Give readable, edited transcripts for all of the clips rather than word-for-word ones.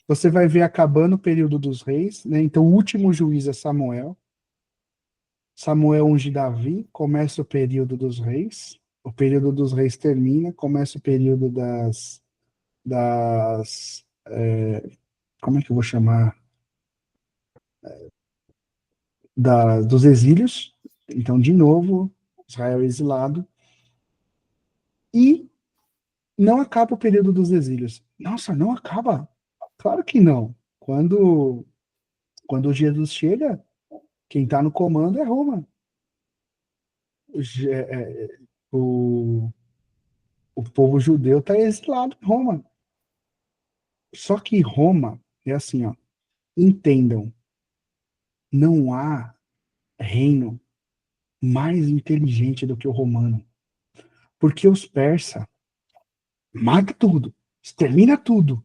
Você vai ver acabando o período dos reis, né? Então, o último juiz é Samuel. Samuel unge Davi, começa o período dos reis. O período dos reis termina, começa o período como é que eu vou chamar? Dos exílios. Então, de novo, Israel é exilado. E não acaba o período dos exílios. Nossa, não acaba? Claro que não. Quando Jesus chega, quem está no comando é Roma. Je- é, O, o povo judeu está exilado em Roma. Só que Roma é assim, ó, entendam, não há reino mais inteligente do que o romano. Porque os persas mata tudo, extermina tudo.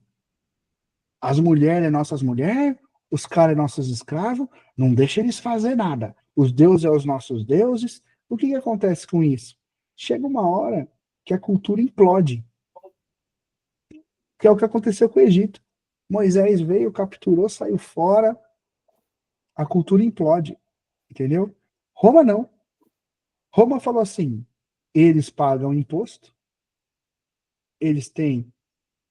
As mulheres é nossas mulheres, os caras é nossos escravos, não deixa eles fazer nada. Os deuses é os nossos deuses. O que acontece com isso? Chega uma hora que a cultura implode, que é o que aconteceu com o Egito. Moisés veio, capturou, saiu fora, a cultura implode, entendeu? Roma não. Roma falou assim: eles pagam imposto, eles têm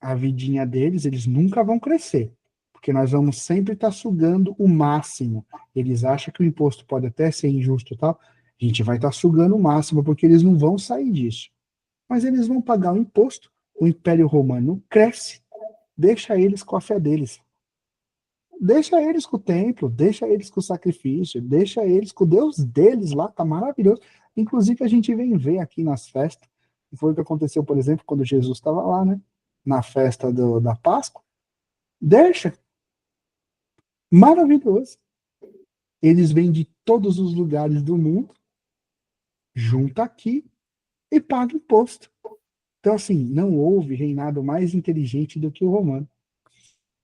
a vidinha deles, eles nunca vão crescer, porque nós vamos sempre estar sugando o máximo. Eles acham que o imposto pode até ser injusto e tal, a gente vai estar sugando o máximo, porque eles não vão sair disso. Mas eles vão pagar o imposto, o Império Romano cresce, deixa eles com a fé deles. Deixa eles com o templo, deixa eles com o sacrifício, deixa eles com o Deus deles lá, tá maravilhoso. Inclusive, a gente vem ver aqui nas festas, e foi o que aconteceu, por exemplo, quando Jesus estava lá, né? Na festa da Páscoa. Deixa, maravilhoso. Eles vêm de todos os lugares do mundo, junta aqui e paga imposto. Então, assim, não houve reinado mais inteligente do que o romano.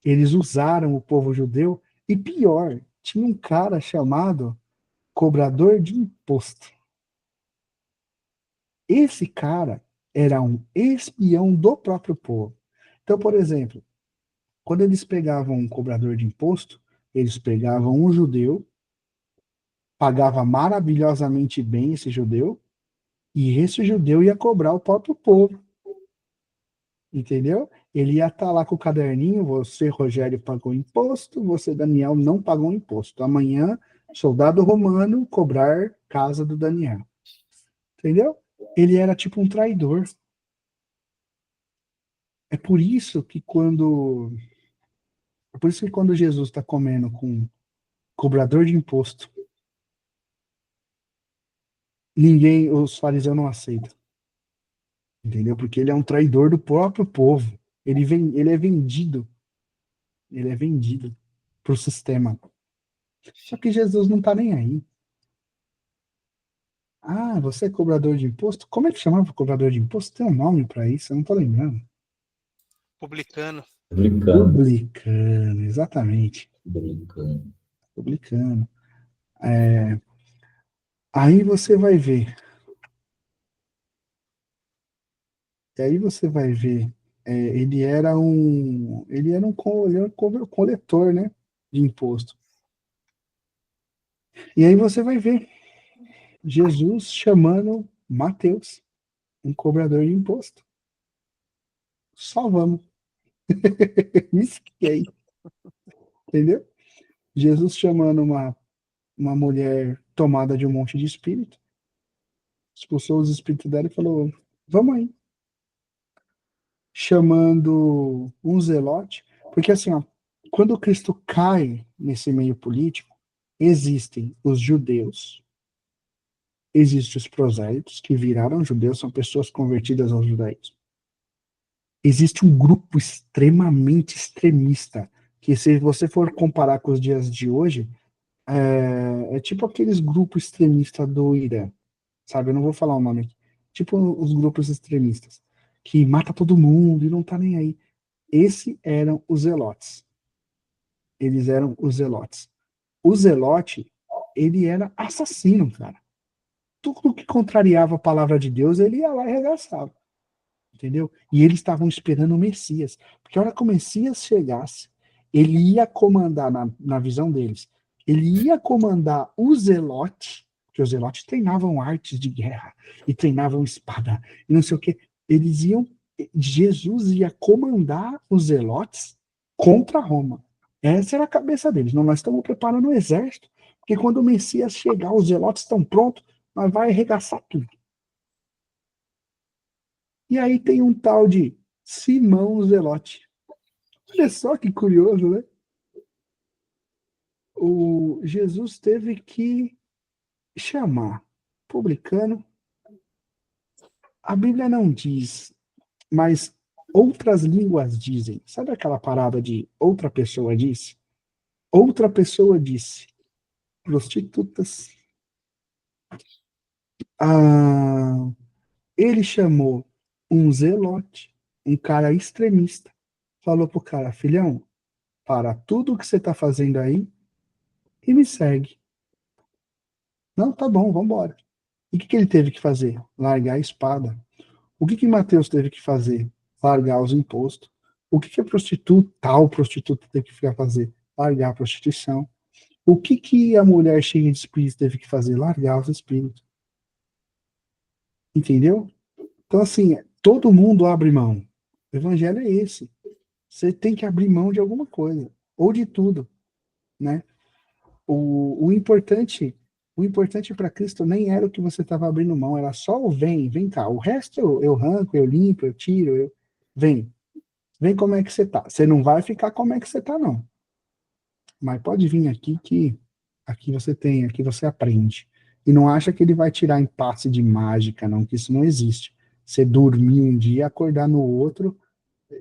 Eles usaram o povo judeu, e pior, tinha um cara chamado cobrador de imposto. Esse cara era um espião do próprio povo. Então, por exemplo, quando eles pegavam um cobrador de imposto, eles pegavam um judeu, pagava maravilhosamente bem esse judeu, e esse judeu ia cobrar o próprio povo, entendeu? Ele ia estar lá com o caderninho, você, Rogério, pagou imposto, você, Daniel, não pagou imposto. Amanhã, soldado romano cobrar casa do Daniel. Entendeu? Ele era tipo um traidor. É por isso que quando É por isso que quando Jesus está comendo com cobrador de imposto, os fariseus não aceitam, entendeu? Porque ele é um traidor do próprio povo. Ele é vendido pro sistema. Só que Jesus não tá nem aí. Ah, você é cobrador de imposto? Como é que chamava cobrador de imposto? Tem um nome para isso, eu não tô lembrando. Publicano. Publicano. Publicano, exatamente. Publicano. Publicano. Aí você vai ver. E aí você vai ver, ele era um coletor, né, de imposto. E aí você vai ver Jesus chamando Mateus, um cobrador de imposto. Só vamos. Isso que é, entendeu? Jesus chamando uma mulher tomada de um monte de espírito, expulsou os espíritos dela e falou: vamos aí. Chamando um zelote, porque assim, ó, quando Cristo cai nesse meio político, existem os judeus, existem os prosélitos, que viraram judeus, são pessoas convertidas ao judaísmo. Existe um grupo extremamente extremista, que se você for comparar com os dias de hoje, é tipo aqueles grupos extremistas do Irã, sabe? Eu não vou falar o nome aqui. Tipo os grupos extremistas, que mata todo mundo e não tá nem aí. Esses eram os zelotes. Eles eram os zelotes. O zelote, ele era assassino, cara. Tudo que contrariava a palavra de Deus, ele ia lá e arregaçava. Entendeu? E eles estavam esperando o Messias. Porque a hora que o Messias chegasse, Ele ia comandar, na visão deles, ele ia comandar o Zelote, porque os Zelotes treinavam artes de guerra, e treinavam espada, e não sei o quê. Eles iam, Jesus ia comandar os Zelotes contra Roma. Essa era a cabeça deles. Não, nós estamos preparando o exército, porque quando o Messias chegar, os Zelotes estão prontos, nós vai arregaçar tudo. E aí tem um tal de Simão Zelote. Olha só que curioso, né? O Jesus teve que chamar publicano. A Bíblia não diz, mas outras línguas dizem. Sabe aquela parada de outra pessoa disse? Outra pessoa disse. Prostitutas. Ah, ele chamou um zelote, um cara extremista. Falou pro cara, filhão, para tudo o que você está fazendo aí e me segue. Não, tá bom, vamos embora. E o que ele teve que fazer? Largar a espada. O que Mateus teve que fazer? Largar os impostos. O que a prostituta, tal prostituta, teve que fazer? Largar a prostituição. O que a mulher cheia de espíritos teve que fazer? Largar os espíritos. Entendeu? Então, assim, todo mundo abre mão. O evangelho é esse. Você tem que abrir mão de alguma coisa, ou de tudo, né? O importante, o importante para Cristo nem era o que você estava abrindo mão, era só o vem cá. O resto eu arranco, eu limpo, eu tiro, vem, vem como é que você tá. Você não vai ficar como é que você tá, não. Mas pode vir aqui que aqui você tem, aqui você aprende. E não acha que ele vai tirar em passe de mágica, não, que isso não existe. Você dormir um dia, acordar no outro,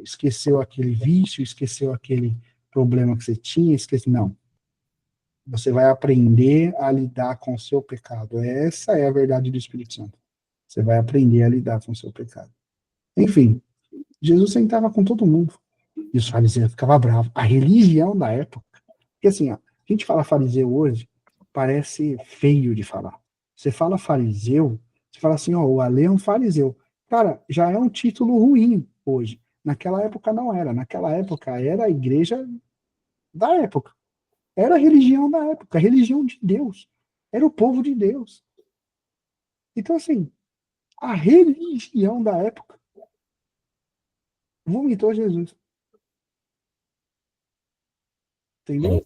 esqueceu aquele vício, esqueceu aquele problema que você tinha, esqueceu. Não. Você vai aprender a lidar com o seu pecado. Essa é a verdade do Espírito Santo. Você vai aprender a lidar com o seu pecado. Enfim, Jesus sentava com todo mundo. E os fariseus ficavam bravos. A religião da época. Porque assim, ó, a gente fala fariseu hoje, parece feio de falar. Você fala fariseu, você fala assim, ó, o Ale é um fariseu. Cara, já é um título ruim hoje. Naquela época não era. Naquela época era a igreja da época. Era a religião da época, a religião de Deus. Era o povo de Deus. Então, assim, a religião da época vomitou Jesus. É, Entendeu?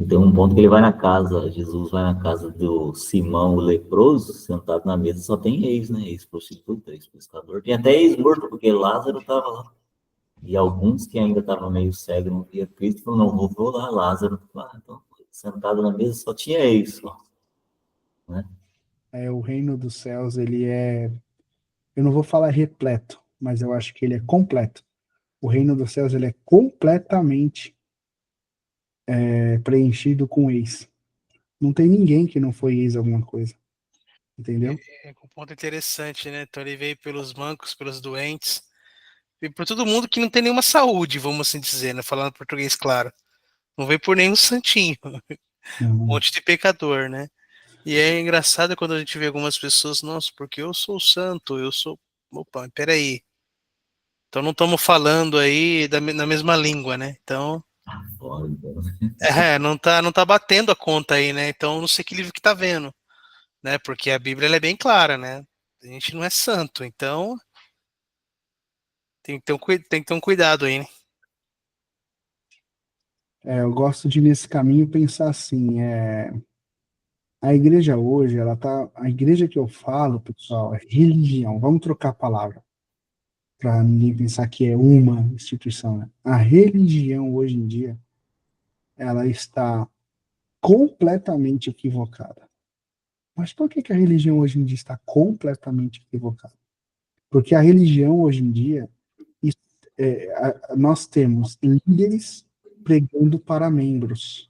tem um ponto que ele vai na casa, Jesus vai na casa do Simão, o leproso, sentado na mesa, só tem ex, né? Ex-prostituta, ex-pescador. Tem até ex-morto, porque Lázaro estava lá. E alguns que ainda estavam meio cegos não via Cristo, falaram, não, vou lá, Lázaro. Ah, então, sentado na mesa só tinha ex, só, né? É, o reino dos céus, ele é, eu não vou falar repleto, mas eu acho que ele é completo. O reino dos céus, ele é completamente preenchido com ex. Não tem ninguém que não foi ex alguma coisa. Entendeu? É um ponto interessante, né? Então ele veio pelos mancos, pelos doentes, e por todo mundo que não tem nenhuma saúde, vamos assim dizer, né? Falando português claro. Não veio por nenhum santinho, um Não. monte de pecador, né? E é engraçado quando a gente vê algumas pessoas, nossa, porque eu sou santo, eu sou. Opa, peraí. Então não estamos falando aí na mesma língua, né? Então, Fora, então. não tá batendo a conta aí, né? Então não sei que livro que tá vendo, né? Porque a Bíblia ela é bem clara, né? A gente não é santo, então tem que ter tem que ter um cuidado aí, né? Eu gosto de, nesse caminho, pensar assim, a igreja hoje, a igreja que eu falo, pessoal, é religião. Vamos trocar a palavra para ninguém pensar que é uma instituição, né? A religião hoje em dia, ela está completamente equivocada. Mas por que a religião hoje em dia está completamente equivocada? Porque a religião hoje em dia, nós temos líderes pregando para membros.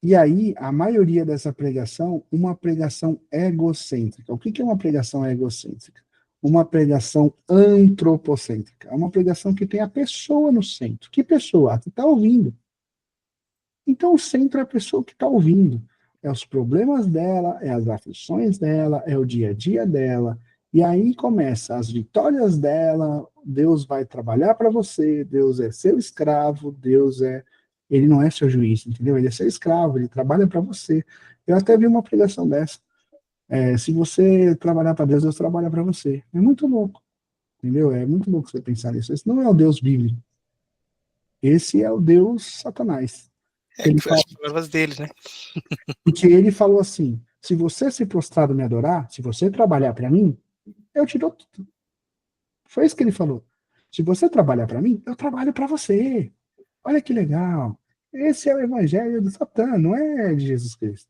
E aí, a maioria dessa pregação, uma pregação egocêntrica. O que é uma pregação egocêntrica? Uma pregação antropocêntrica. É uma pregação que tem a pessoa no centro. Que pessoa? A que está ouvindo. Então, o centro é a pessoa que está ouvindo. É os problemas dela, é as aflições dela, é o dia a dia dela, E aí começa as vitórias dela, Deus vai trabalhar para você, Deus é seu escravo, ele não é seu juiz, entendeu? Ele é seu escravo, ele trabalha para você. Eu até vi uma pregação dessa. Se você trabalhar para Deus, Deus trabalha para você. É muito louco, entendeu? É muito louco você pensar nisso. Esse não é o Deus bíblico. Esse é o Deus Satanás. Que foi as palavras dele, né? Porque ele falou assim: se você se prostrar e me adorar, se você trabalhar para mim, eu te dou tudo. Foi isso que ele falou. Se você trabalhar para mim, eu trabalho para você. Olha que legal. Esse é o evangelho do Satã, não é de Jesus Cristo.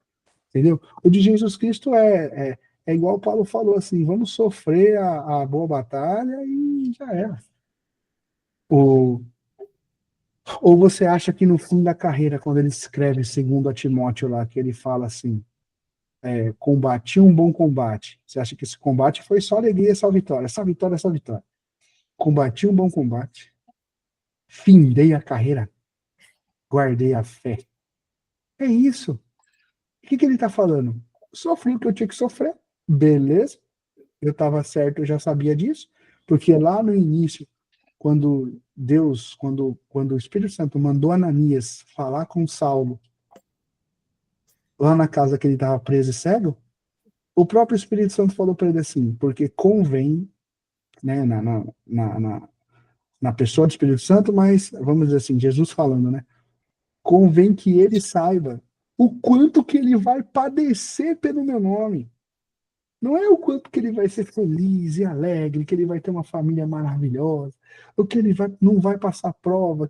Entendeu? O de Jesus Cristo é igual o Paulo falou assim: vamos sofrer a boa batalha e já era. Ou você acha que no fim da carreira, quando ele escreve segundo a Timóteo lá, que ele fala assim, combati um bom combate. Você acha que esse combate foi só alegria, só vitória, só vitória, só vitória. Combati um bom combate, findei a carreira, guardei a fé. É isso. O que ele está falando? Sofri o que eu tinha que sofrer, beleza. Eu estava certo, eu já sabia disso, porque lá no início, quando o Espírito Santo mandou Ananias falar com Saulo, lá na casa que ele estava preso e cego, o próprio Espírito Santo falou para ele assim, porque convém, né, na pessoa do Espírito Santo, mas vamos dizer assim, Jesus falando, né? Convém que ele saiba o quanto que ele vai padecer pelo meu nome. Não é o quanto que ele vai ser feliz e alegre, que ele vai ter uma família maravilhosa, o que não vai passar prova,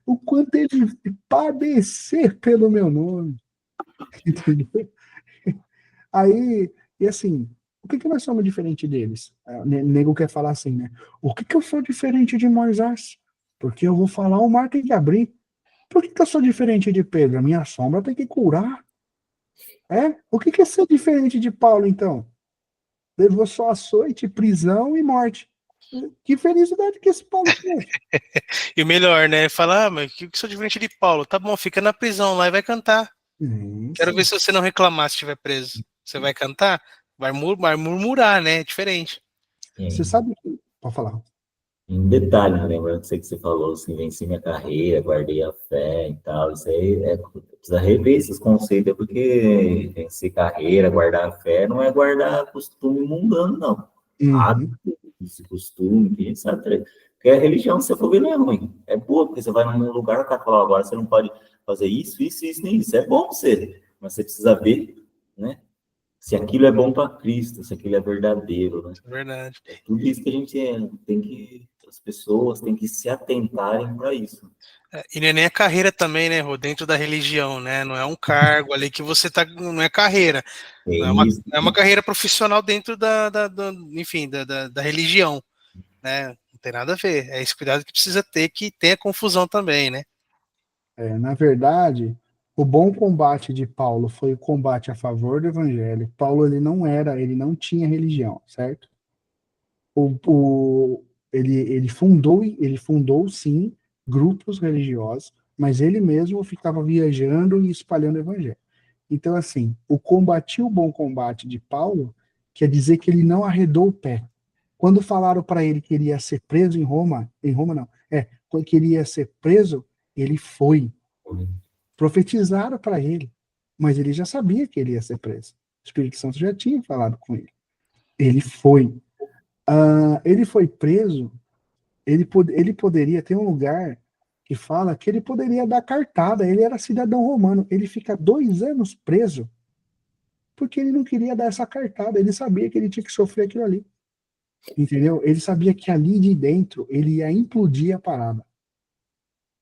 o quanto ele vai padecer pelo meu nome. Entendeu? Aí, e assim, o que nós somos diferente deles? O nego quer falar assim, né? O que eu sou diferente de Moisés? Porque eu vou falar, o mar tem que abrir. Por que eu sou diferente de Pedro? A minha sombra tem que curar. O que é ser diferente de Paulo, então? Levou só açoite, prisão e morte. Que felicidade que esse Paulo teve. E o melhor, né? Falar, mas que sou diferente de Paulo. Tá bom, fica na prisão lá e vai cantar. Quero ver se você não reclamar se estiver preso. Você vai cantar? Vai murmurar, né? É diferente. Você sabe que... Pode falar. Em detalhe, né? Lembrando que você falou assim, venci minha carreira, guardei a fé e tal. Isso aí precisa rever esses conceitos, porque vencer carreira, guardar a fé, não é guardar costume mundano, não. Uhum. Esse costume, que a gente sabe. Porque a religião, se você for ver, não é ruim. É boa, porque você vai num lugar, o cara fala, agora você não pode fazer isso, isso, isso, nem isso. É bom você, mas você precisa ver, né? Se aquilo é bom para Cristo, se aquilo é verdadeiro, né? É verdade. É tudo isso que a gente tem que, as pessoas têm que se atentarem para isso. E não é nem a carreira também, né, Rô? Dentro da religião, né? Não é um cargo ali que você tá. Não é carreira. É Não isso. é uma carreira profissional dentro enfim, da religião, né? Não tem nada a ver. É esse cuidado que precisa ter, que tem a confusão também, né? Na verdade, o bom combate de Paulo foi o combate a favor do evangelho. Paulo, ele não tinha religião, certo? O, o, ele fundou, sim, grupos religiosos, mas ele mesmo ficava viajando e espalhando o evangelho. Então, assim, o bom combate de Paulo quer dizer que ele não arredou o pé. Quando falaram para ele que ele ia ser preso em Roma não, quando que ele ia ser preso, ele foi. Profetizaram para ele, mas ele já sabia que ele ia ser preso. O Espírito Santo já tinha falado com ele. Ele foi. Ele foi preso, ele poderia ter um lugar que fala que ele poderia dar cartada, ele era cidadão romano, ele fica 2 anos preso, porque ele não queria dar essa cartada, ele sabia que ele tinha que sofrer aquilo ali, entendeu? Ele sabia que ali de dentro ele ia implodir a parada,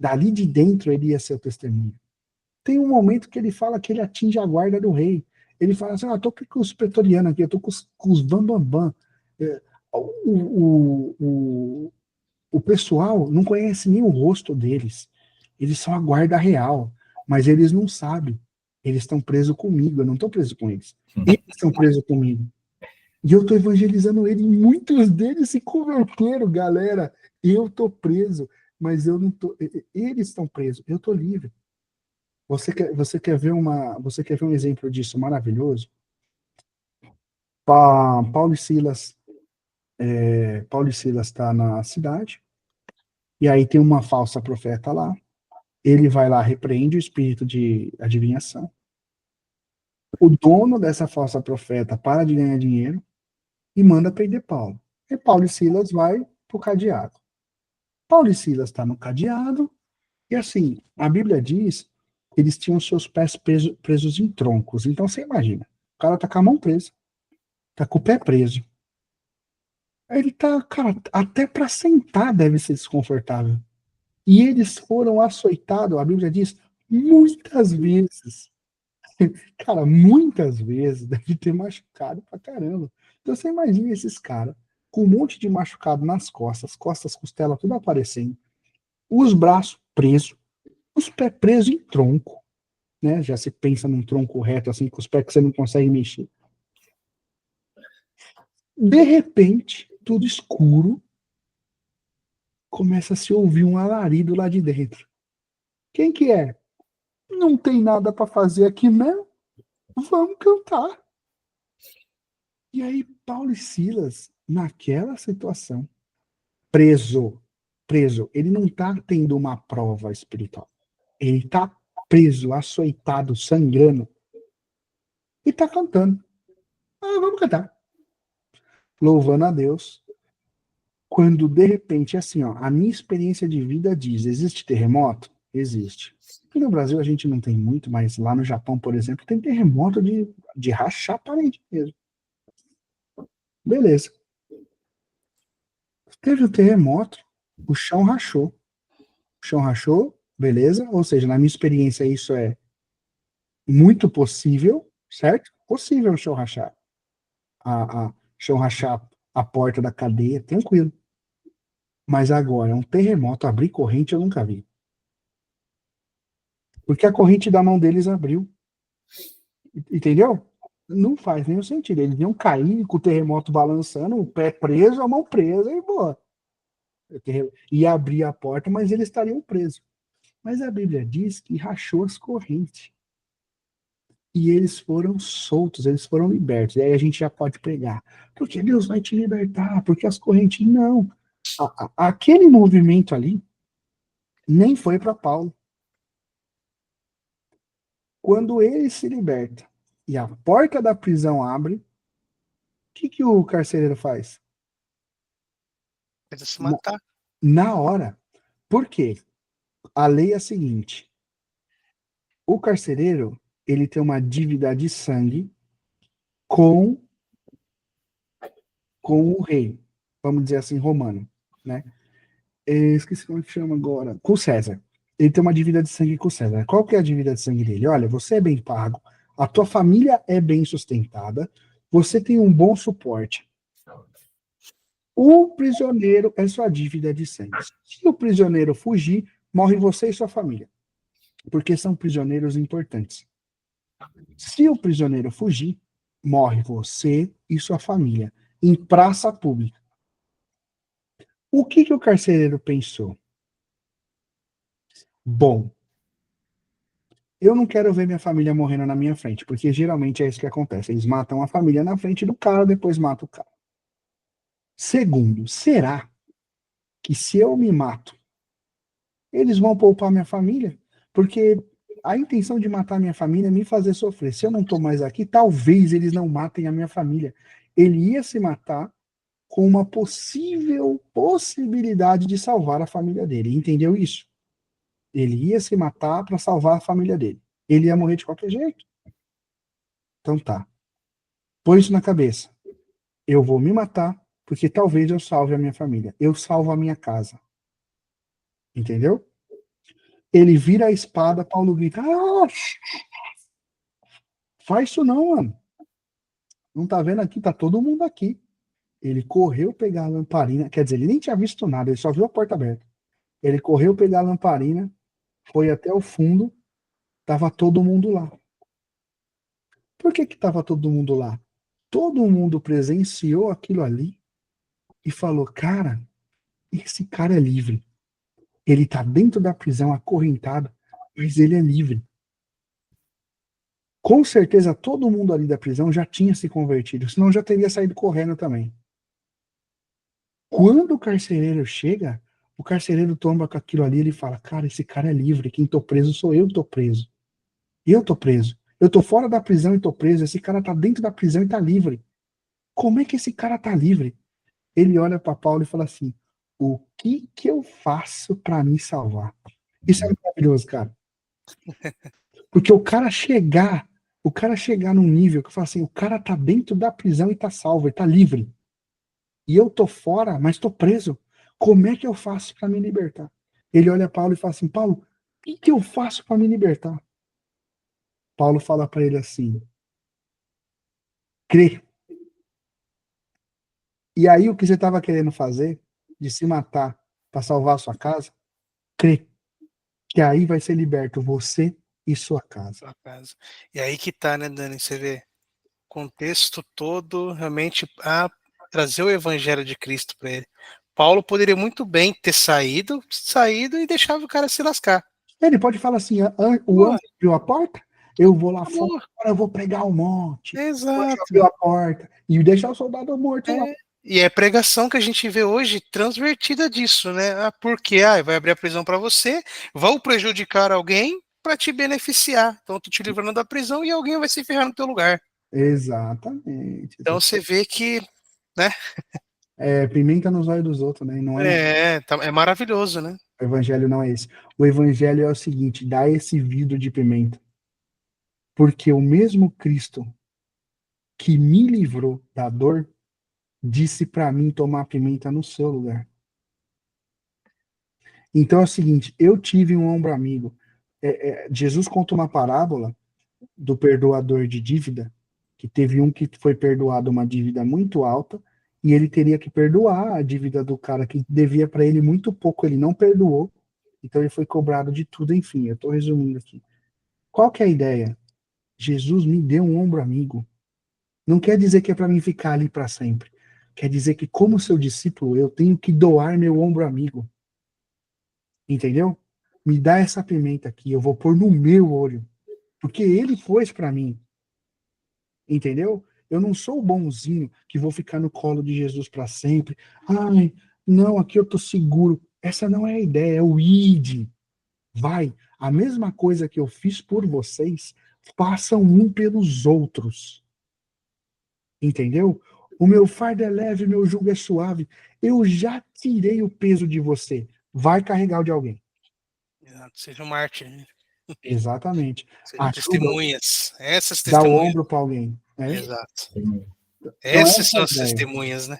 dali de dentro ele ia ser o testemunho. Tem um momento que ele fala que ele atinge a guarda do rei, ele fala assim, tô com os pretorianos aqui, eu tô com os bambambam, o pessoal não conhece nem o rosto deles. Eles são a guarda real, mas eles não sabem. Eles estão presos comigo, eu não estou preso com eles. Eles estão presos comigo. E eu estou evangelizando eles, e muitos deles se converteram, galera. Eu estou preso, mas eu não estou. Eles estão presos, eu estou livre. Você quer ver um exemplo disso maravilhoso? Paulo e Silas Paulo e Silas está na cidade, e aí tem uma falsa profeta lá. Ele vai lá, repreende o espírito de adivinhação. O dono dessa falsa profeta para de ganhar dinheiro e manda prender Paulo. E Paulo e Silas vai pro cadeado. Paulo e Silas está no cadeado, e assim, a Bíblia diz que eles tinham seus pés presos em troncos. Então você imagina, o cara tá com a mão presa, tá com o pé preso. Ele tá, cara, até para sentar deve ser desconfortável. E eles foram açoitados, a Bíblia diz, muitas vezes. Cara, muitas vezes, deve ter machucado pra caramba. Então você imagina esses caras com um monte de machucado nas costas, costela tudo aparecendo, os braços presos, os pés presos em tronco, né? Já se pensa num tronco reto, assim, com os pés que você não consegue mexer. De repente, tudo escuro, começa a se ouvir um alarido lá de dentro. Quem que é? Não tem nada para fazer aqui mesmo? Vamos cantar. E aí, Paulo e Silas, naquela situação, preso, ele não está tendo uma prova espiritual. Ele está preso, açoitado, sangrando, e está cantando. Vamos cantar. Louvando a Deus. Quando, de repente, assim, ó, a minha experiência de vida diz, existe terremoto? Existe. Aqui no Brasil a gente não tem muito, mas lá no Japão, por exemplo, tem terremoto de rachar a parede mesmo. Beleza. Teve um terremoto, o chão rachou. O chão rachou, beleza? Ou seja, na minha experiência, isso é muito possível, certo? Possível o chão rachar. Chão rachar a porta da cadeia, tranquilo. Mas agora, um terremoto abrir corrente, eu nunca vi. Porque a corrente da mão deles abriu. Entendeu? Não faz nenhum sentido. Eles iam cair com o terremoto balançando, o pé preso, a mão presa e boa. Ia abrir a porta, mas eles estariam presos. Mas a Bíblia diz que rachou as correntes. E eles foram soltos, eles foram libertos. E aí a gente já pode pregar. Porque Deus vai te libertar, porque as correntes. Não. Aquele movimento ali nem foi para Paulo. Quando ele se liberta e a porta da prisão abre, o que o carcereiro faz? Precisa se matar. Na hora. Por quê? A lei é a seguinte: o carcereiro ele tem uma dívida de sangue com o rei, vamos dizer assim, romano, né? Esqueci como é que chama agora. Com César. Ele tem uma dívida de sangue com César. Qual que é a dívida de sangue dele? Olha, você é bem pago, a tua família é bem sustentada, você tem um bom suporte. O prisioneiro é sua dívida de sangue. Se o prisioneiro fugir, morre você e sua família, porque são prisioneiros importantes. Se o prisioneiro fugir, morre você e sua família, em praça pública. O que o carcereiro pensou? Bom, eu não quero ver minha família morrendo na minha frente, porque geralmente é isso que acontece. Eles matam a família na frente do cara, depois matam o cara. Segundo, será que se eu me mato, eles vão poupar minha família? Porque a intenção de matar minha família é me fazer sofrer. Se eu não estou mais aqui, talvez eles não matem a minha família. Ele ia se matar com uma possível possibilidade de salvar a família dele. Entendeu isso? Ele ia se matar para salvar a família dele. Ele ia morrer de qualquer jeito. Então tá. Põe isso na cabeça. Eu vou me matar porque talvez eu salve a minha família. Eu salvo a minha casa. Entendeu? Ele vira a espada, Paulo grita: faz isso não, mano. Não tá vendo aqui? Tá todo mundo aqui. Ele correu pegar a lamparina. Quer dizer, ele nem tinha visto nada, ele só viu a porta aberta. Ele correu pegar a lamparina, foi até o fundo, tava todo mundo lá. Por que tava todo mundo lá? Todo mundo presenciou aquilo ali e falou: cara, esse cara é livre. Ele tá dentro da prisão acorrentado, mas ele é livre. Com certeza todo mundo ali da prisão já tinha se convertido, senão já teria saído correndo também. Quando o carcereiro chega, o carcereiro tomba com aquilo ali, ele fala, cara, esse cara é livre, quem tô preso sou eu, tô preso. Eu tô preso. Eu tô fora da prisão e tô preso, esse cara tá dentro da prisão e tá livre. Como é que esse cara tá livre? Ele olha para Paulo e fala assim, o que que eu faço para me salvar? Isso é maravilhoso, cara. Porque o cara chegar num nível que fala assim, o cara tá dentro da prisão e tá salvo, ele tá livre. E eu tô fora, mas tô preso. Como é que eu faço para me libertar? Ele olha Paulo e fala assim, Paulo, o que que eu faço para me libertar? Paulo fala para ele assim, crê. E aí o que você estava querendo fazer, de se matar para salvar a sua casa, crê. Que aí vai ser liberto você e sua casa. Sua casa. E aí que tá, né, Dani? Você vê, contexto todo realmente a trazer o evangelho de Cristo para ele. Paulo poderia muito bem ter saído e deixava o cara se lascar. Ele pode falar assim, o Pô, anjo abriu a porta, eu vou lá fora, amor, eu vou pregar um monte. O anjo exato. abriu a porta e deixar o soldado morto lá. É, e é pregação que a gente vê hoje transvertida disso, né? Ah, porque vai abrir a prisão para você, vão prejudicar alguém para te beneficiar. Então, tu te livrando da prisão e alguém vai se ferrar no teu lugar. Exatamente. Então, você vê que, né? É pimenta nos olhos dos outros, né? E não é, É maravilhoso, né? o evangelho não é esse. O evangelho é o seguinte, dá esse vidro de pimenta. Porque o mesmo Cristo que me livrou da dor, disse para mim tomar pimenta no seu lugar. Então é o seguinte, eu tive um ombro amigo. Jesus conta uma parábola do perdoador de dívida, que teve um que foi perdoado uma dívida muito alta, e ele teria que perdoar a dívida do cara que devia para ele muito pouco, ele não perdoou, então ele foi cobrado de tudo, enfim, eu estou resumindo aqui. Qual que é a ideia? Jesus me deu um ombro amigo. Não quer dizer que é para mim ficar ali para sempre. Quer dizer que, como seu discípulo, eu tenho que doar meu ombro amigo. Entendeu? Me dá essa pimenta aqui, eu vou pôr no meu olho. Porque ele pôs para mim. Entendeu? Eu não sou o bonzinho que vou ficar no colo de Jesus para sempre. Ai, não, aqui eu tô seguro. Essa não é a ideia, é o id. Vai. A mesma coisa que eu fiz por vocês, façam um pelos outros. Entendeu? O meu fardo é leve, meu jugo é suave. Eu já tirei o peso de você. Vai carregar o de alguém. Exato. Seja um mártir, né? Exatamente. Sejam Ajuda, testemunhas. Essas dá o testemunhas. ombro para alguém. É isso. Exato. Então, Essas essa é são a as ideia. testemunhas, né?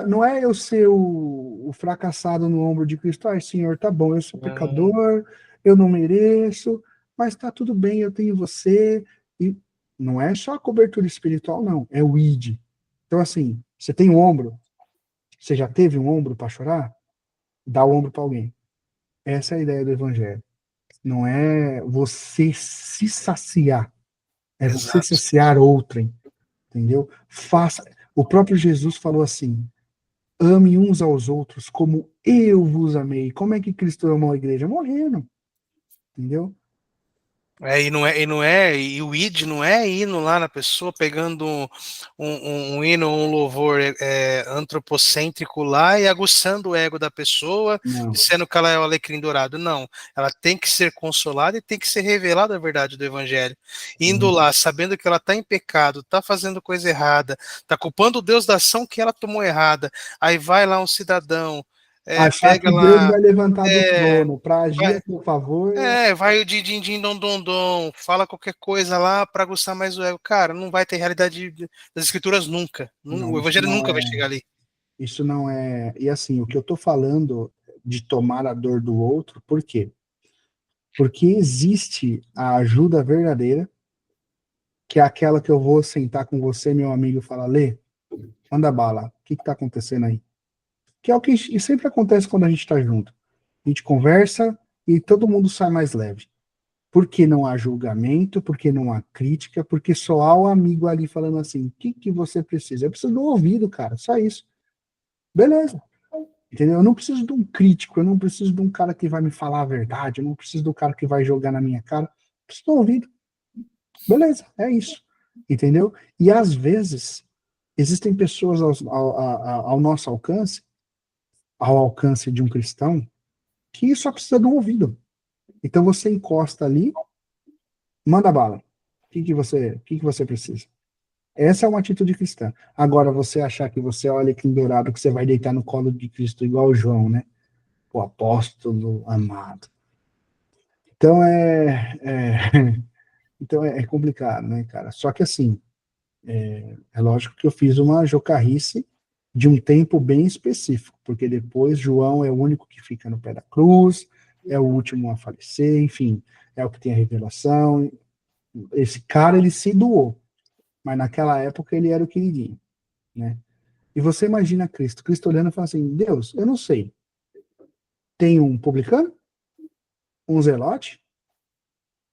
Não é eu ser o fracassado no ombro de Cristo. Ai, Senhor, tá bom, eu sou Não, pecador, eu não mereço, mas tá tudo bem, eu tenho você. E não é só a cobertura espiritual, não. É o id. Então, assim, você tem um ombro, você já teve um ombro para chorar? Dá o ombro para alguém. Essa é a ideia do evangelho. Não é você se saciar, é você exato. saciar outrem, entendeu? Faça. O próprio Jesus falou assim: ame uns aos outros como eu vos amei. Como é que Cristo amou a igreja? Morrendo, entendeu? E o id não é indo lá na pessoa, pegando um hino, um louvor antropocêntrico lá e aguçando o ego da pessoa, Não. dizendo que ela é o alecrim dourado. Não, ela tem que ser consolada e tem que ser revelada a verdade do evangelho. Indo lá, sabendo que ela está em pecado, está fazendo coisa errada, está culpando Deus da ação que ela tomou errada. Aí vai lá um cidadão, Achar pega que Deus lá. vai levantar do É, trono para agir vai, a seu favor. vai o din din dom dom dom, fala qualquer coisa lá para aguçar mais o ego. Cara, não vai ter realidade das escrituras nunca. Não, O evangelho nunca vai chegar ali. isso não é. E assim, o que eu estou falando de tomar a dor do outro, por quê? Porque existe a ajuda verdadeira, que é aquela que eu vou sentar com você, meu amigo, e falar, Lê, manda bala, o que está acontecendo aí? Que é o que sempre acontece quando a gente está junto. A gente conversa e todo mundo sai mais leve. Porque não há julgamento, porque não há crítica, porque só há o amigo ali falando assim, o que, que você precisa? Eu preciso do ouvido, cara, só isso. Beleza. Entendeu? Eu não preciso de um crítico, eu não preciso de um cara que vai me falar a verdade, eu não preciso do cara que vai jogar na minha cara. Eu preciso do ouvido. Beleza, é isso. Entendeu? E às vezes existem pessoas ao nosso alcance ao alcance de um cristão que só precisa de um ouvido. Então você encosta ali, manda bala. O que você precisa? Essa é uma atitude cristã. Agora, você achar que você olha aqui em dourado, que você vai deitar no colo de Cristo igual o João, né? O apóstolo amado. Então então é complicado, né, cara? Só que assim, é lógico que eu fiz uma jocarrice de um tempo bem específico, porque depois João é o único que fica no pé da cruz, é o último a falecer, enfim, é o que tem a revelação. Esse cara, ele se doou, mas naquela época ele era o queridinho, né? E você imagina Cristo olhando e falando assim, Deus, eu não sei, tem um publicano, um zelote,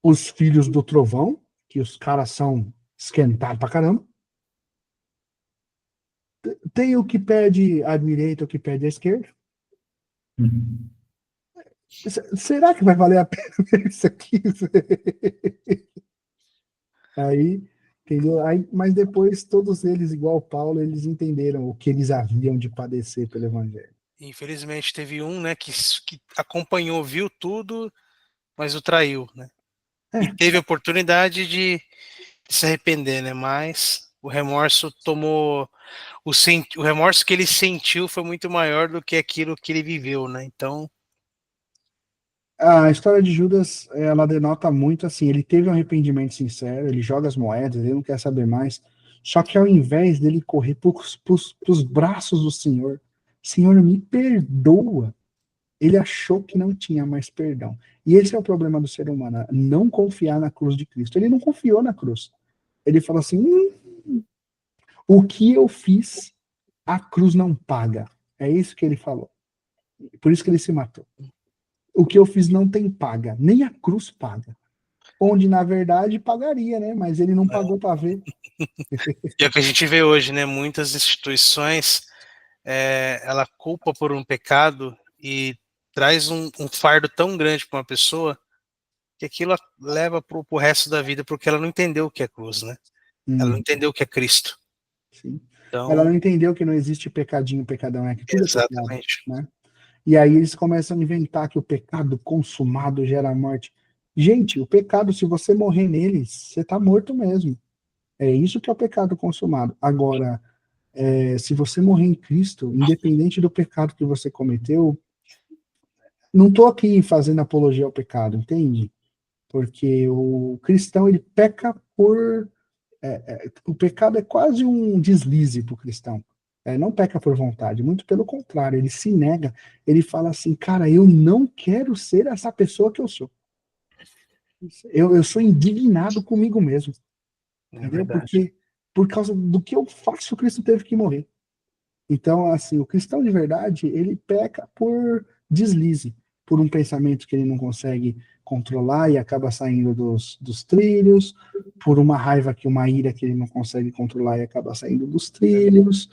os filhos do trovão, que os caras são esquentados pra caramba, tem o que pede à direita, o que pede à esquerda. Será que vai valer a pena ver isso aqui? Aí, entendeu? Aí, mas depois todos eles, igual Paulo, eles entenderam o que eles haviam de padecer pelo evangelho. Infelizmente teve um, né, que acompanhou, viu tudo, mas o traiu, né? E É, teve a oportunidade de se arrepender, né? Mas o remorso tomou o remorso que ele sentiu foi muito maior do que aquilo que ele viveu, né? Então, a história de Judas, ela denota muito assim, ele teve um arrependimento sincero, ele joga as moedas, ele não quer saber mais, só que ao invés dele correr pros braços do Senhor, me perdoa, ele achou que não tinha mais perdão. E esse é o problema do ser humano, não confiar na cruz de Cristo. Ele não confiou na cruz. Ele falou assim, o que eu fiz, a cruz não paga. É isso que ele falou. Por isso que ele se matou. O que eu fiz não tem paga, nem a cruz paga. Onde, na verdade, pagaria, né? Mas ele não pagou para ver. é o que a gente vê hoje, né? Muitas instituições, ela culpa por um pecado e traz um fardo tão grande para uma pessoa que aquilo leva para o resto da vida, porque ela não entendeu o que é cruz, né? Ela não entendeu o que é Cristo. Sim. Ela Então, não entendeu que não existe pecadinho, pecadão, é que tudo é pecado, exatamente. né? E aí eles começam a inventar que o pecado consumado gera morte. Gente, o pecado, se você morrer nele, você tá morto mesmo. É isso que é o pecado consumado. Agora, se você morrer em Cristo, independente do pecado que você cometeu, não tô aqui fazendo apologia ao pecado, entende? Porque o cristão, ele peca por... o pecado é quase um deslize para o cristão. Não peca por vontade, muito pelo contrário, ele se nega, ele fala assim, cara, eu não quero ser essa pessoa que eu sou. Eu sou indignado comigo mesmo, É entendeu? verdade. Porque por causa do que eu faço, Cristo teve que morrer. Então, assim, o cristão de verdade, ele peca por deslize, por um pensamento que ele não consegue controlar e acaba saindo dos trilhos, por uma raiva uma ira que ele não consegue controlar e acaba saindo dos trilhos,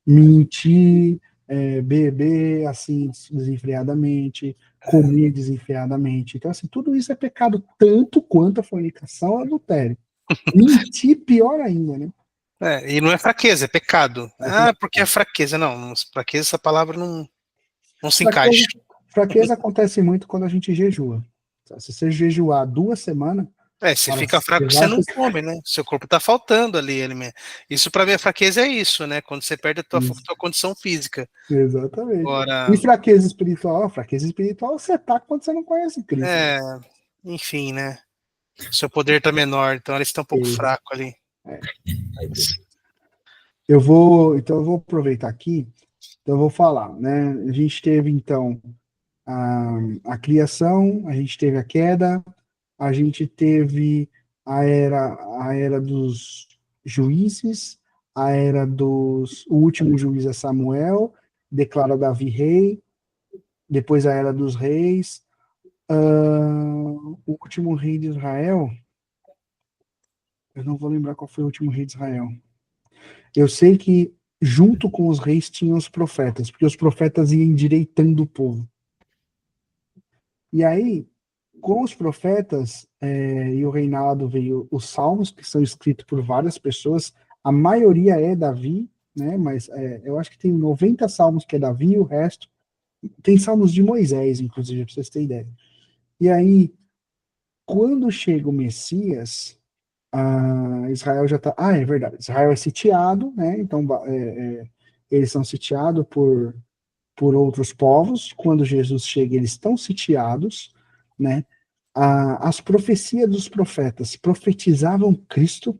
mentir, beber assim desenfreadamente, comer desenfreadamente. Então, assim, tudo isso é pecado tanto quanto a fornicação ou adultério. Mentir, pior ainda, né? E não é fraqueza, é pecado. É Ah, porque é fraqueza. Não, fraqueza, essa palavra não se encaixa. Fraqueza, fraqueza acontece muito quando a gente jejua. Se você jejuar 2 semanas, Você cara, fica você fraco, você vai não ficar. come, né? Seu corpo tá faltando ali alimento. Isso para mim, a fraqueza é isso, né? Quando você perde a tua condição física. Exatamente. E Agora, fraqueza espiritual? Fraqueza espiritual você tá quando você não conhece Cristo. é, enfim, né? Seu poder tá menor, então eles estão um pouco Ex- fraco ali. então eu vou aproveitar aqui, então eu vou falar, né? A gente teve então a criação, a gente teve a queda, a gente teve a era dos juízes, o último juiz é Samuel, declara Davi rei, depois a era dos reis, o último rei de Israel, eu não vou lembrar qual foi o último rei de Israel. Eu sei que junto com os reis tinham os profetas, porque os profetas iam endireitando o povo. E aí, com os profetas e o reinado veio os salmos, que são escritos por várias pessoas, a maioria é Davi, né? Mas eu acho que tem 90 salmos que é Davi, e o resto tem salmos de Moisés, inclusive, para vocês terem ideia. E aí, quando chega o Messias, Israel já está. É verdade. Israel é sitiado, né? Então, eles são sitiados por outros povos. Quando Jesus chega, eles estão sitiados, né? As profecias dos profetas profetizavam Cristo.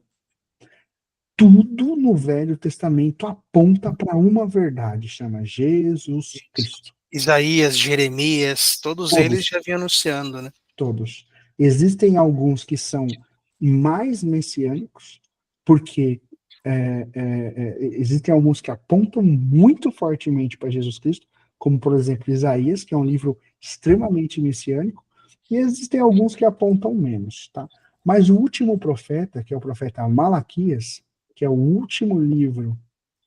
Tudo no Velho Testamento aponta para uma verdade, chama Jesus Cristo. Isaías, Jeremias, todos eles já vinham anunciando, né? Todos. Existem alguns que são mais messiânicos, porque existem alguns que apontam muito fortemente para Jesus Cristo, como, por exemplo, Isaías, que é um livro extremamente messiânico, e existem alguns que apontam menos, tá? Mas o último profeta, que é o profeta Malaquias, que é o último livro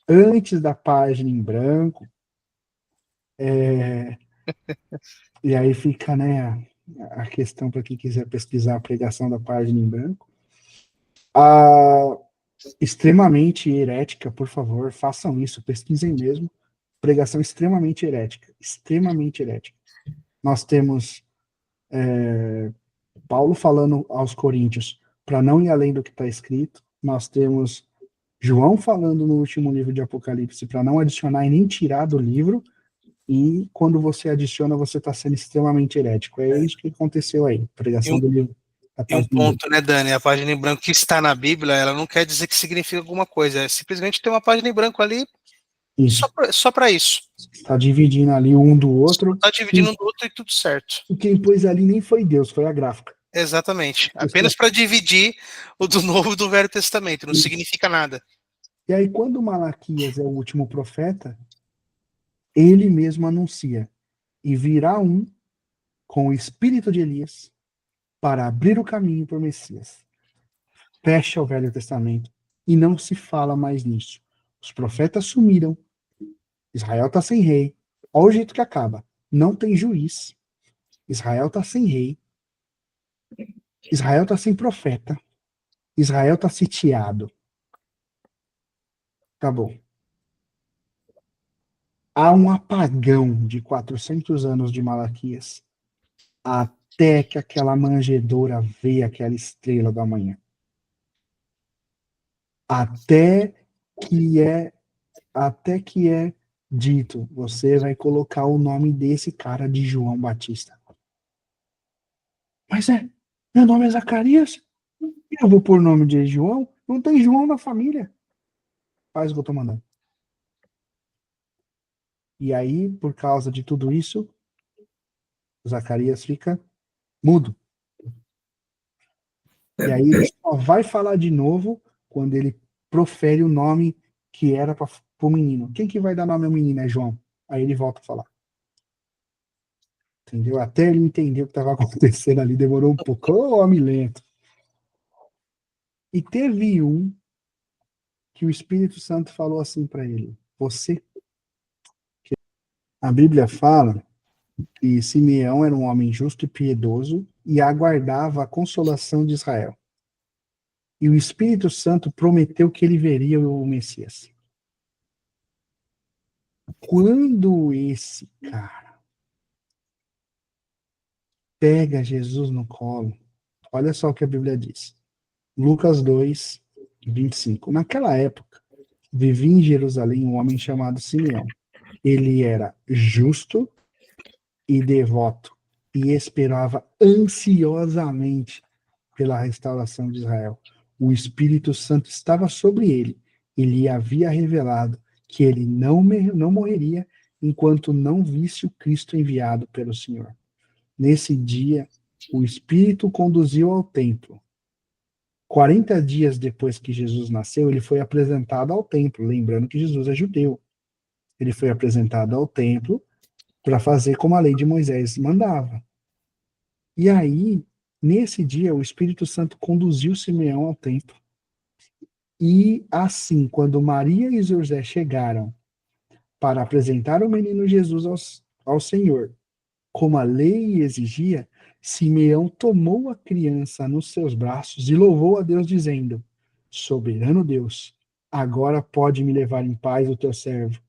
antes da página em branco, e aí fica, né, a questão para quem quiser pesquisar a pregação da página em branco. Extremamente herética, por favor, façam isso, pesquisem mesmo. Pregação extremamente herética, extremamente herética. Nós temos Paulo falando aos Coríntios para não ir além do que está escrito. Nós temos João falando no último livro de Apocalipse para não adicionar e nem tirar do livro. E quando você adiciona, você está sendo extremamente herético. É isso que aconteceu aí. Pregação do livro. E um ponto, né, Dani? A página em branco que está na Bíblia, ela não quer dizer que significa alguma coisa. É simplesmente ter uma página em branco ali só para isso. Está dividindo ali um do outro. Está dividindo um do outro e tudo certo. E quem pôs ali nem foi Deus, foi a gráfica. Exatamente. Apenas para dividir o do Novo e do Velho Testamento. Não significa nada. E aí, quando Malaquias é o último profeta, ele mesmo anuncia: e virá um com o espírito de Elias para abrir o caminho para o Messias. Fecha o Velho Testamento e não se fala mais nisso. Os profetas sumiram. Israel está sem rei. Olha o jeito que acaba. Não tem juiz. Israel está sem rei. Israel está sem profeta. Israel está sitiado. Acabou. Há um apagão de 400 anos de Malaquias até que aquela manjedoura vê aquela estrela da manhã. Até que é dito, você vai colocar o nome desse cara de João Batista. Mas meu nome é Zacarias? Eu vou pôr o nome de João? Não tem João na família. Faz o que eu tô mandando. E aí, por causa de tudo isso, Zacarias fica mudo. E aí ele só vai falar de novo quando ele profere o nome que era para o menino. Quem que vai dar nome ao menino? É João. Aí ele volta a falar. Entendeu? Até ele entender o que estava acontecendo ali, demorou um pouco. Ô, homem lento. E teve um que o Espírito Santo falou assim para ele: você. A Bíblia fala que Simeão era um homem justo e piedoso e aguardava a consolação de Israel. E o Espírito Santo prometeu que ele veria o Messias. Quando esse cara pega Jesus no colo, olha só o que a Bíblia diz. Lucas 2, 25. Naquela época, vivia em Jerusalém um homem chamado Simeão. Ele era justo e devoto e esperava ansiosamente pela restauração de Israel. O Espírito Santo estava sobre ele e lhe havia revelado que ele não morreria enquanto não visse o Cristo enviado pelo Senhor. Nesse dia, o Espírito o conduziu ao templo. 40 dias depois que Jesus nasceu, ele foi apresentado ao templo, lembrando que Jesus é judeu. Ele foi apresentado ao templo para fazer como a lei de Moisés mandava. E aí, nesse dia, o Espírito Santo conduziu Simeão ao templo. E assim, quando Maria e José chegaram para apresentar o menino Jesus ao Senhor, como a lei exigia, Simeão tomou a criança nos seus braços e louvou a Deus, dizendo: Soberano Deus, agora pode me levar em paz o teu servo.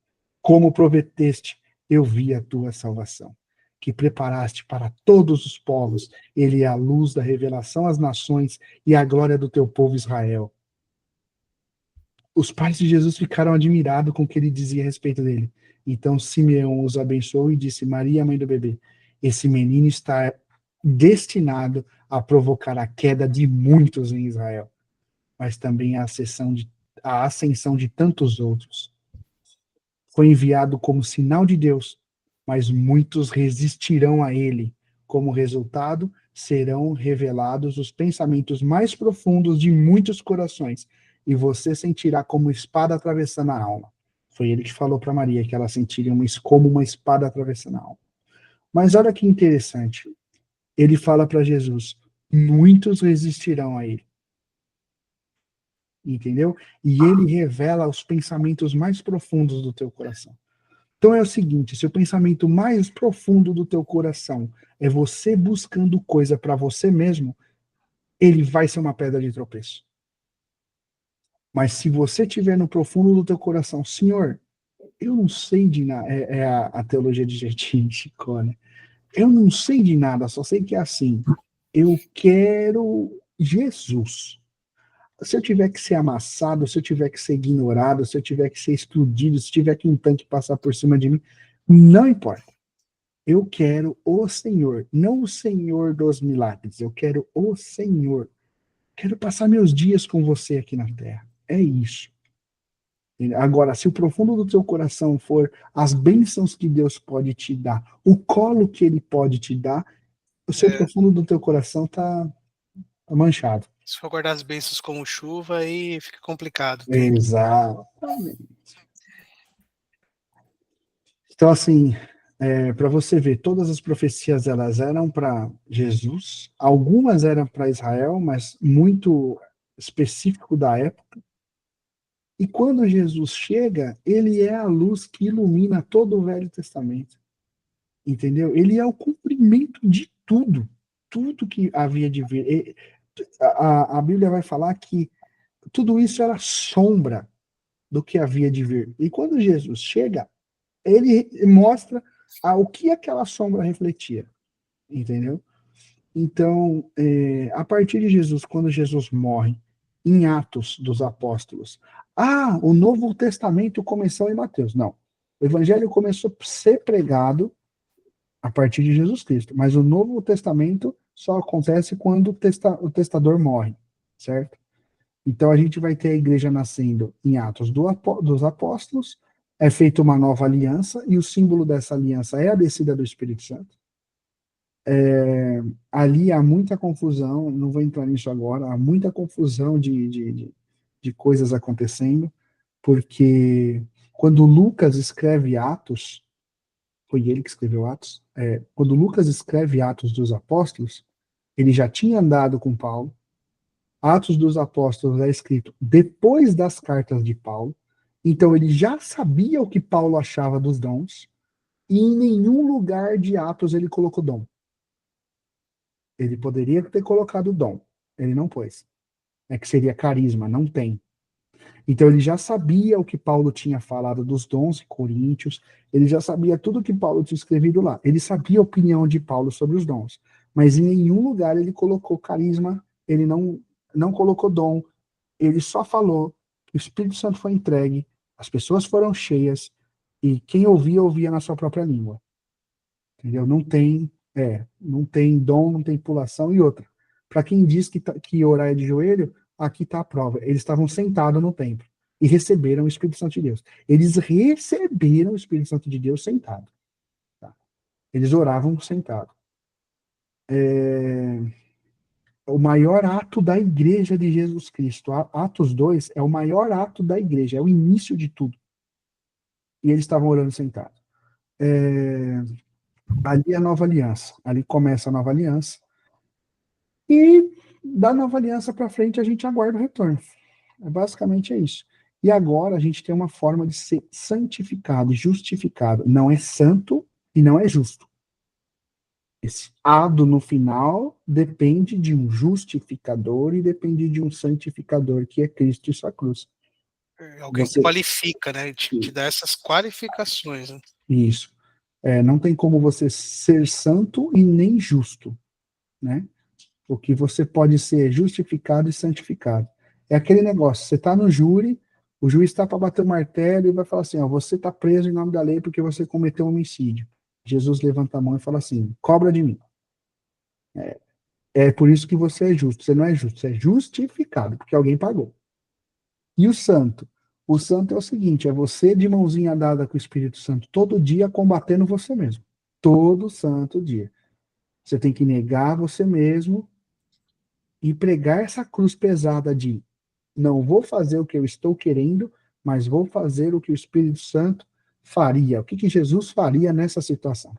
Como prometeste, eu vi a tua salvação, que preparaste para todos os povos. Ele é a luz da revelação às nações e a glória do teu povo Israel. Os pais de Jesus ficaram admirados com o que ele dizia a respeito dele. Então Simeão os abençoou e disse: Maria, mãe do bebê, esse menino está destinado a provocar a queda de muitos em Israel, mas também a ascensão de tantos outros. Foi enviado como sinal de Deus, mas muitos resistirão a ele. Como resultado, serão revelados os pensamentos mais profundos de muitos corações, e você sentirá como espada atravessando a alma. Foi ele que falou para Maria que ela sentiria como uma espada atravessando a alma. Mas olha que interessante. Ele fala para Jesus: muitos resistirão a ele. Entendeu? E ele revela os pensamentos mais profundos do teu coração. Então é o seguinte, se o pensamento mais profundo do teu coração é você buscando coisa para você mesmo, ele vai ser uma pedra de tropeço. Mas se você tiver no profundo do teu coração, Senhor, eu não sei de nada, é a teologia de Chicó, né? Eu não sei de nada, só sei que é assim. Eu quero Jesus. Se eu tiver que ser amassado, se eu tiver que ser ignorado, se eu tiver que ser explodido, se tiver que um tanque passar por cima de mim, não importa. Eu quero o Senhor, não o Senhor dos milagres. Eu quero o Senhor. Quero passar meus dias com você aqui na terra. É isso. Agora, se o profundo do teu coração for as bênçãos que Deus pode te dar, o colo que Ele pode te dar, o seu profundo do teu coração tá manchado. Se for guardar as bênçãos como chuva, aí fica complicado. Exatamente. Então, assim, para você ver, todas as profecias elas eram para Jesus, algumas eram para Israel, mas muito específico da época. E quando Jesus chega, ele é a luz que ilumina todo o Velho Testamento. Entendeu? Ele é o cumprimento de tudo, tudo que havia de vir. A Bíblia vai falar que tudo isso era sombra do que havia de vir. E quando Jesus chega, ele mostra o que aquela sombra refletia, entendeu? Então, a partir de Jesus, quando Jesus morre, em Atos dos Apóstolos, o Novo Testamento começou em Mateus. Não. O Evangelho começou a ser pregado a partir de Jesus Cristo, mas o Novo Testamento só acontece quando o testador morre, certo? Então a gente vai ter a igreja nascendo em Atos dos Apóstolos, é feita uma nova aliança, e o símbolo dessa aliança é a descida do Espírito Santo. Ali há muita confusão, não vou entrar nisso agora, há muita confusão de coisas acontecendo, porque quando Lucas escreve Atos, foi ele que escreveu Atos, quando Lucas escreve Atos dos Apóstolos, ele já tinha andado com Paulo. Atos dos Apóstolos é escrito depois das cartas de Paulo, então ele já sabia o que Paulo achava dos dons, e em nenhum lugar de Atos ele colocou dom. Ele poderia ter colocado dom, ele não pôs. É que seria carisma, não tem. Então ele já sabia o que Paulo tinha falado dos dons em Coríntios, ele já sabia tudo o que Paulo tinha escrevido lá. Ele sabia a opinião de Paulo sobre os dons, mas em nenhum lugar ele colocou carisma, ele não colocou dom, ele só falou que o Espírito Santo foi entregue, as pessoas foram cheias, e quem ouvia, ouvia na sua própria língua. Entendeu? Não tem dom, não tem pulação. E outra, para quem diz que orar é de joelho, aqui está a prova. Eles estavam sentados no templo e receberam o Espírito Santo de Deus. Eles receberam o Espírito Santo de Deus sentado. Tá? Eles oravam sentado. O maior ato da igreja de Jesus Cristo, Atos 2, é o maior ato da igreja, é o início de tudo. E eles estavam orando sentados. Ali é a nova aliança. Ali começa a nova aliança. E da nova aliança para frente a gente aguarda o retorno. Basicamente é isso. E agora a gente tem uma forma de ser santificado, justificado. Não é santo e não é justo. Esse ado no final depende de um justificador e depende de um santificador, que é Cristo e sua cruz. Alguém que Você, qualifica, né? Te dá essas qualificações, né? isso. Não tem como você ser santo e nem justo, né? O que você pode ser é justificado e santificado. É aquele negócio, você está no júri, o juiz está para bater o martelo e vai falar assim, ó, você está preso em nome da lei porque você cometeu um homicídio. Jesus levanta a mão e fala assim, cobra de mim. É por isso que você é justo. Você não é justo, você é justificado, porque alguém pagou. E o santo? O santo é o seguinte, é você de mãozinha dada com o Espírito Santo todo dia combatendo você mesmo. Todo santo dia. Você tem que negar você mesmo e pregar essa cruz pesada de não vou fazer o que eu estou querendo, mas vou fazer o que o Espírito Santo faria. O que Jesus faria nessa situação?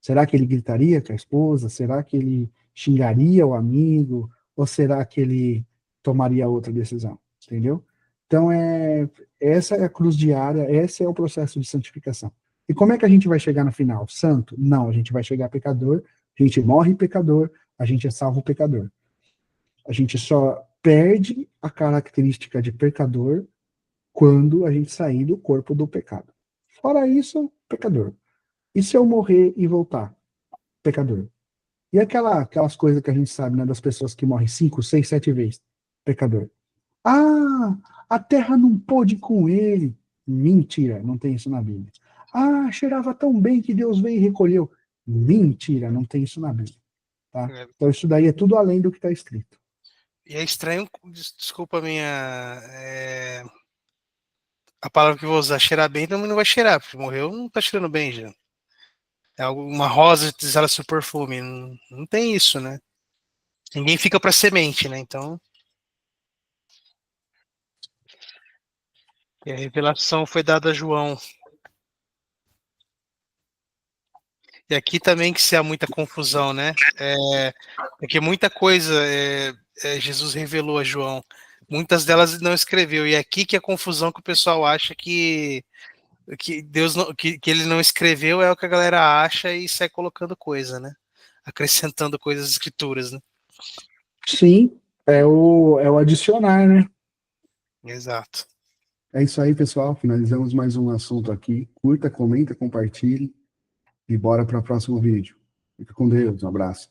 Será que ele gritaria com a esposa? Será que ele xingaria o amigo? Ou será que ele tomaria outra decisão? Entendeu? Então, essa é a cruz diária, esse é o processo de santificação. E como é que a gente vai chegar no final? Santo? Não, a gente vai chegar pecador, a gente morre pecador, a gente é salvo pecador. A gente só perde a característica de pecador quando a gente sair do corpo do pecado. Fora isso, pecador. E se eu morrer e voltar? Pecador. E aquelas coisas que a gente sabe, né, das pessoas que morrem 5, 6, 7 vezes? Pecador. Ah, a terra não pôde com ele. Mentira, não tem isso na Bíblia. Ah, cheirava tão bem que Deus veio e recolheu. Mentira, não tem isso na Bíblia. Tá? É. Então isso daí é tudo além do que está escrito. E é estranho, desculpa a minha. A palavra que eu vou usar, cheirar bem, também não vai cheirar, porque morreu, não tá cheirando bem já. É uma rosa desala seu perfume. Não tem isso, né? Ninguém fica para semente, né? Então. E a revelação foi dada a João. E aqui também que se há muita confusão, né? Porque muita coisa Jesus revelou a João. Muitas delas não escreveu. E é aqui que a confusão que o pessoal acha que Deus não, que ele não escreveu é o que a galera acha e sai colocando coisa, né? Acrescentando coisas às escrituras, né? Sim, é o adicionar, né? Exato. É isso aí, pessoal. Finalizamos mais um assunto aqui. Curta, comenta, compartilhe e bora para o próximo vídeo. Fica com Deus. Um abraço.